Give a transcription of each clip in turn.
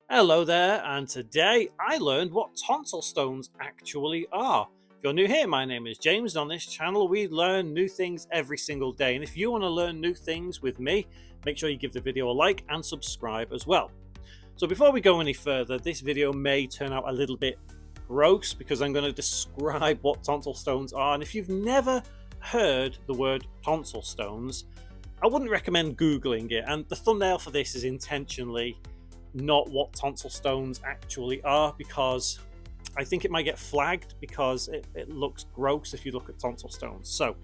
Hello there, and today I learned what tonsil stones actually are. If you're new here, my name is James, and on this channel we learn new things every single day. And if you want to learn new things with me, make sure you give the video a like and subscribe as well. So before we go any further, this video may turn out a little bit gross because I'm going to describe what tonsil stones are. And if you've never heard the word tonsil stones, I wouldn't recommend Googling it. And the thumbnail for this is intentionally not what tonsil stones actually are, because I think it might get flagged because it looks gross if you look at tonsil stones. So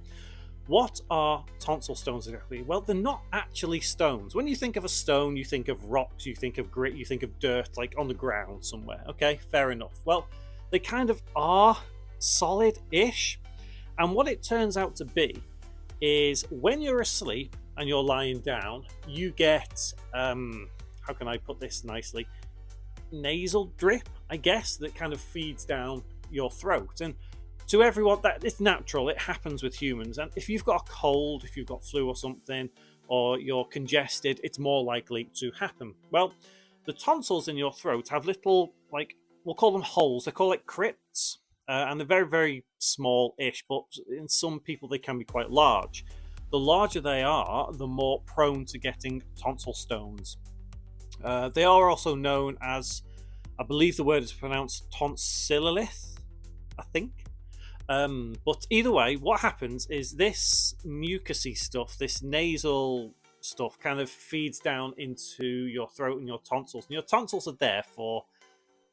what are tonsil stones exactly? Well, they're not actually stones. When you think of a stone, you think of rocks, you think of grit, you think of dirt, like on the ground somewhere. Okay, fair enough. Well, they kind of are solid-ish. And what it turns out to be is when you're asleep and you're lying down, you get how can I put this nicely? Nasal drip, I guess, that kind of feeds down your throat. And to everyone, that it's natural. It happens with humans. And if you've got a cold, if you've got flu or something, or you're congested, it's more likely to happen. Well, the tonsils in your throat have little, like, we'll call them holes. They call it crypts. And they're very, very small-ish, but in some people they can be quite large. The larger they are, the more prone to getting tonsil stones. They are also known as, I believe the word is pronounced tonsillolith, I think. But either way, what happens is this mucousy stuff, this nasal stuff, kind of feeds down into your throat and your tonsils. And your tonsils are there for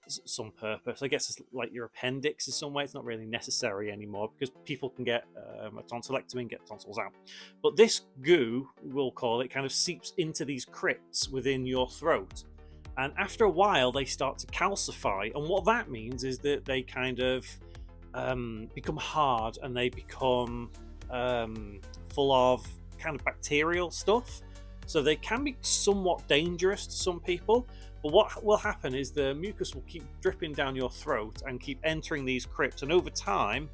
some purpose. I guess it's like your appendix in some way. It's not really necessary anymore because people can get a tonsillectomy and get tonsils out. But this goo, we'll call it, kind of seeps into these crypts within your throat. And after a while, they start to calcify. And what that means is that they kind of become hard and they become full of kind of bacterial stuff. So they can be somewhat dangerous to some people. But what will happen is the mucus will keep dripping down your throat and keep entering these crypts. And over time,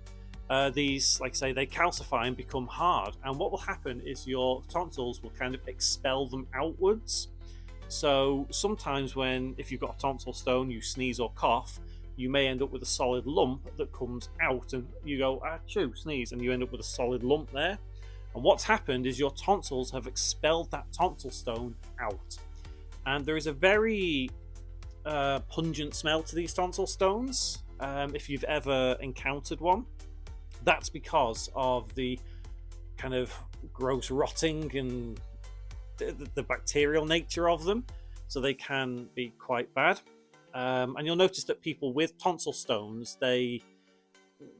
these, like I say, they calcify and become hard. And what will happen is your tonsils will kind of expel them outwards. So sometimes if you've got a tonsil stone, you sneeze or cough, you may end up with a solid lump that comes out. And you go, achoo, sneeze, and you end up with a solid lump there. And what's happened is your tonsils have expelled that tonsil stone out. And there is a very pungent smell to these tonsil stones. If you've ever encountered one, that's because of the kind of gross rotting and the bacterial nature of them. So they can be quite bad. And you'll notice that people with tonsil stones, they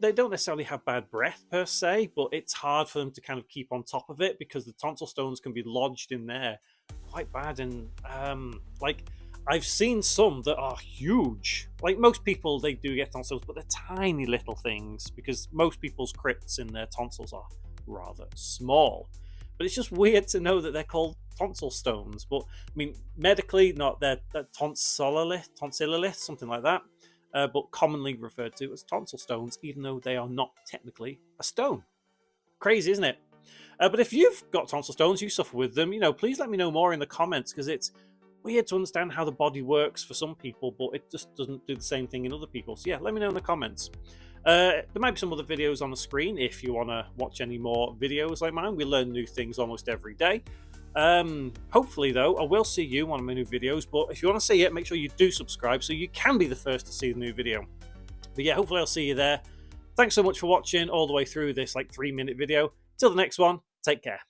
don't necessarily have bad breath per se, but it's hard for them to kind of keep on top of it because the tonsil stones can be lodged in there quite bad. And like I've seen some that are huge. Like most people, they do get tonsils, but they're tiny little things because most people's crypts in their tonsils are rather small. But it's just weird to know that they're called tonsil stones. But I mean, medically, not they're tonsillolith, something like that. But commonly referred to as tonsil stones, even though they are not technically a stone. Crazy, isn't it? But if you've got tonsil stones, you suffer with them, please let me know more in the comments, because it's weird to understand how the body works for some people, but it just doesn't do the same thing in other people. So yeah, let me know in the comments. There might be some other videos on the screen if you want to watch any more videos like mine. We learn new things almost every day. Hopefully, though, I will see you in one of my new videos, but if you want to see it, make sure you do subscribe so you can be the first to see the new video. But yeah, hopefully I'll see you there. Thanks so much for watching all the way through this 3-minute video. Till the next one, take care.